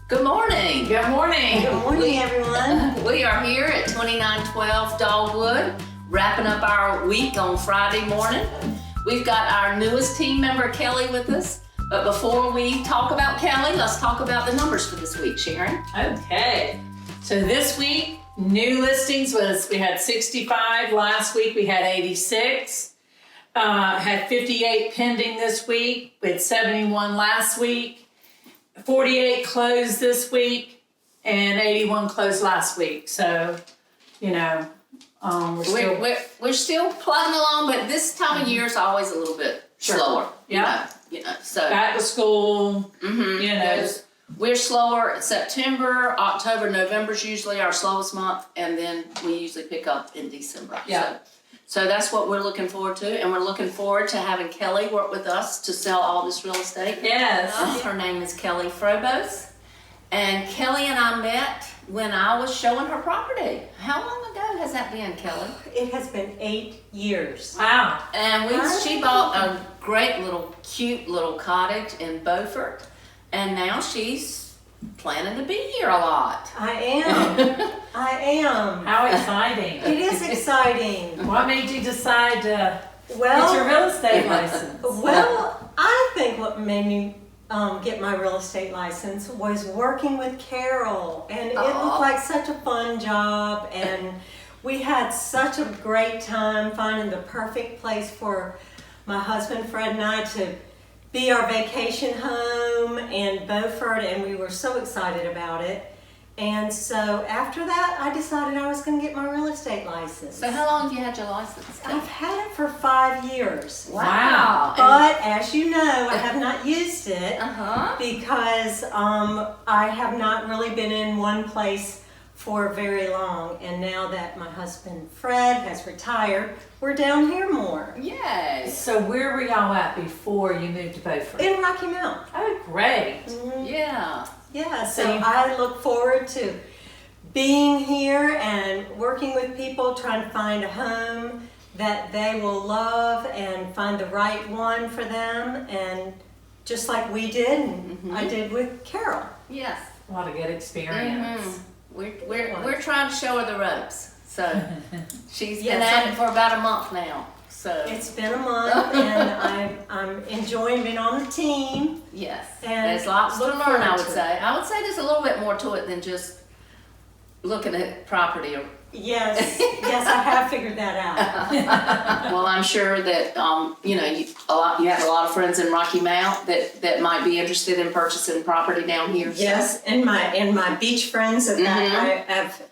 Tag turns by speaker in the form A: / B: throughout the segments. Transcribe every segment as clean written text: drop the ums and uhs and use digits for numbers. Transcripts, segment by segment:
A: Good morning.
B: Good morning.
C: Good morning, everyone.
A: We are here at 2912 Dogwood, wrapping up our week on Friday morning. We've got our newest team member, Kelly, with us. But before we talk about Kelly, let's talk about the numbers for this week, Sharon.
B: Okay. So this week, new listings we had 65. Last week we had 86. Had 58 pending this week. We had 71 last week. 48 closed this week, and 81 closed last week. So, you know,
A: we're still plugging along, but this time of year is always a little bit slower.
B: Yeah.
A: You know, so
B: back to school. You know,
A: we're slower in September, October, November's usually our slowest month, and then we usually pick up in December.
B: Yeah.
A: So that's what we're looking forward to, and we're looking forward to having Kelly work with us to sell all this real estate.
B: Yes.
A: Her name is Laughery Frohbose, and Kelly and I met when I was showing her property. How long ago has that been, Kelly?
C: It has been 8 years.
B: Wow.
A: And she bought a great little, cute little cottage in Beaufort, and now she's planning to be here a lot.
C: I am. I am.
B: How exciting.
C: It is exciting.
B: What made you decide to get
C: Well,
B: your real estate license?
C: well, I think what made me get my real estate license was working with Carol, and it looked like such a fun job, and we had such a great time finding the perfect place for my husband Fred and I to be our vacation home in Beaufort, and we were so excited about it. And so after that, I decided I was going to get my real estate license.
A: So how long have you had your license?
C: I've had it for 5 years.
A: Wow.
C: But as you know, I have not used it
A: Uh-huh.
C: because I have not really been in one place for very long. And now that my husband Fred has retired, we're down here more.
A: Yay.
B: So where were y'all at before you moved to Beaufort?
C: In Rocky Mount.
B: Oh, great.
A: Yeah.
C: Yeah, so I look forward to being here and working with people, trying to find a home that they will love and find the right one for them, and just like we did, and I did with Carol.
A: Yes.
B: A lot of good experience.
A: We're trying to show her the ropes. So she's been
C: Yes,
A: at it for about a month now. So
C: It's been a month, and I'm enjoying being on the team.
A: yes,
C: And
A: there's lots to
C: look
A: learn.
C: forward
A: I would
C: to it.
A: say. I would say there's a little bit more to it than just looking at property.
C: Yes, yes, I have figured that out.
A: Well, I'm sure that you know you have a lot of friends in Rocky Mount that might be interested in purchasing property down here. so-
C: Yes, and my beach friends that I have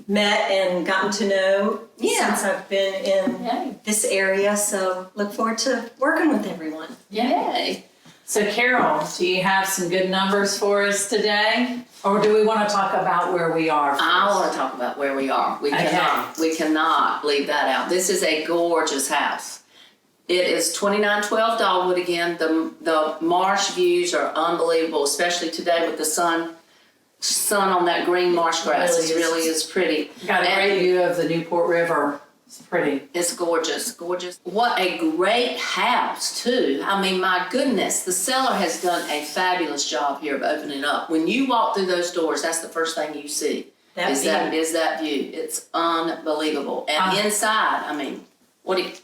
C: met and gotten to know since I've been in
A: Yay.
C: this area. So look forward to working with everyone.
A: Yay.
B: So Carol, do you have some good numbers for us today? Or do we want to talk about where we are first?
A: I want to talk about where we are. We
B: Okay.
A: cannot leave that out. This is a gorgeous house. It is 2912 Dogwood again. The marsh views are unbelievable, especially today with the sun on that green marsh grass. It really is pretty.
B: Got a great view of the Newport River. It's pretty.
A: It's gorgeous, gorgeous. What a great house, too. I mean, my goodness, the seller has done a fabulous job here of opening up. When you walk through those doors, that's the first thing you see.
C: That
A: view. It's unbelievable. And inside, I mean,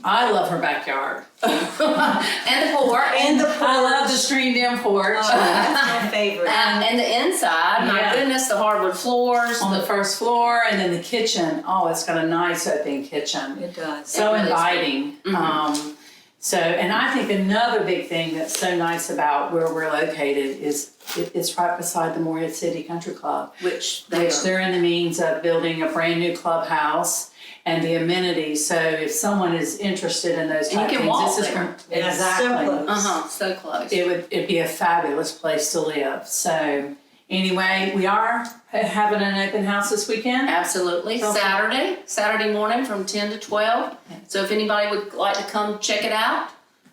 B: I love her backyard.
A: and the porch.
C: And the porch.
B: I love the screened-in porch.
C: Oh, that's my favorite.
A: And the inside, my goodness, the hardwood floors.
B: On the first floor, and then the kitchen. Oh, it's got a nice open kitchen.
C: It does.
B: So
A: It really is
B: inviting. And I think another big thing that's so nice about where we're located is it's right beside the Morehead City Country Club,
A: which
B: they're in the means of building a brand new clubhouse and the amenities. So if someone is interested in those type
A: you can
B: things,
A: walk
B: this is
A: there.
B: exactly.
A: So close.
B: It'd be a fabulous place to live. So anyway, we are having an open house this weekend.
A: Absolutely. Saturday morning from 10 to 12. So if anybody would like to come check it out,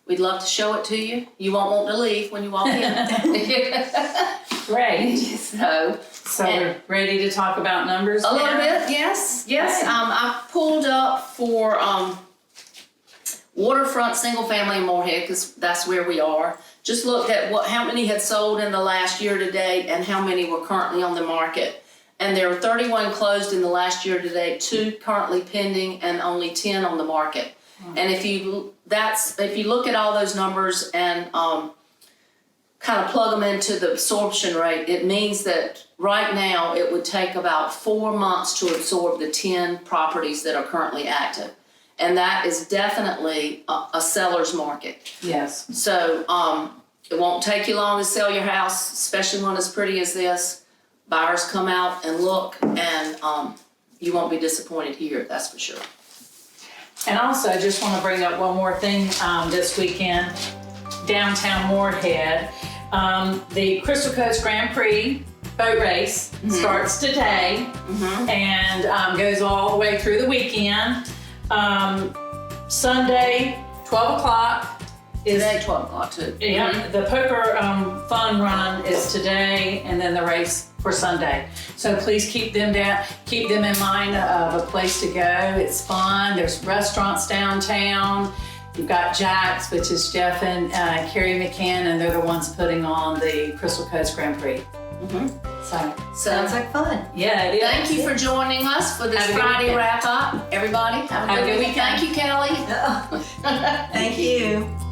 A: we'd love to show it to you. You won't want to leave when you walk in.
B: Great.
A: So
B: we're ready to talk about numbers
A: a
B: now?
A: little bit, yes.
B: Okay.
A: I pulled up for waterfront single family in Morehead, because that's where we are. Just looked at how many had sold in the last year to date and how many were currently on the market. And there are 31 closed in the last year to date, 2 currently pending, and only 10 on the market. And if you look at all those numbers and kind of plug them into the absorption rate, it means that right now it would take about 4 months to absorb the 10 properties that are currently active. And that is definitely a seller's market.
B: Yes.
A: So it won't take you long to sell your house, especially one as pretty as this. Buyers come out and look, and you won't be disappointed here, that's for sure.
B: And also, I just want to bring up one more thing this weekend, downtown Morehead. The Crystal Coast Grand Prix boat race starts today and goes all the way through the weekend. Sunday, 12 o'clock.
A: Today, 12 o'clock too.
B: Yeah, the poker fun run is today, and then the race for Sunday. So please keep them in mind of a place to go. It's fun. There's restaurants downtown. You've got Jack's, which is Jeff and Carrie McCann, and they're the ones putting on the Crystal Coast Grand Prix. So
C: Sounds like fun.
B: yeah, it is.
A: Thank you for joining us for this
B: Have a good
A: Friday
B: weekend.
A: wrap up. Everybody, have a good weekend. Thank you, Kelly.
C: Thank you.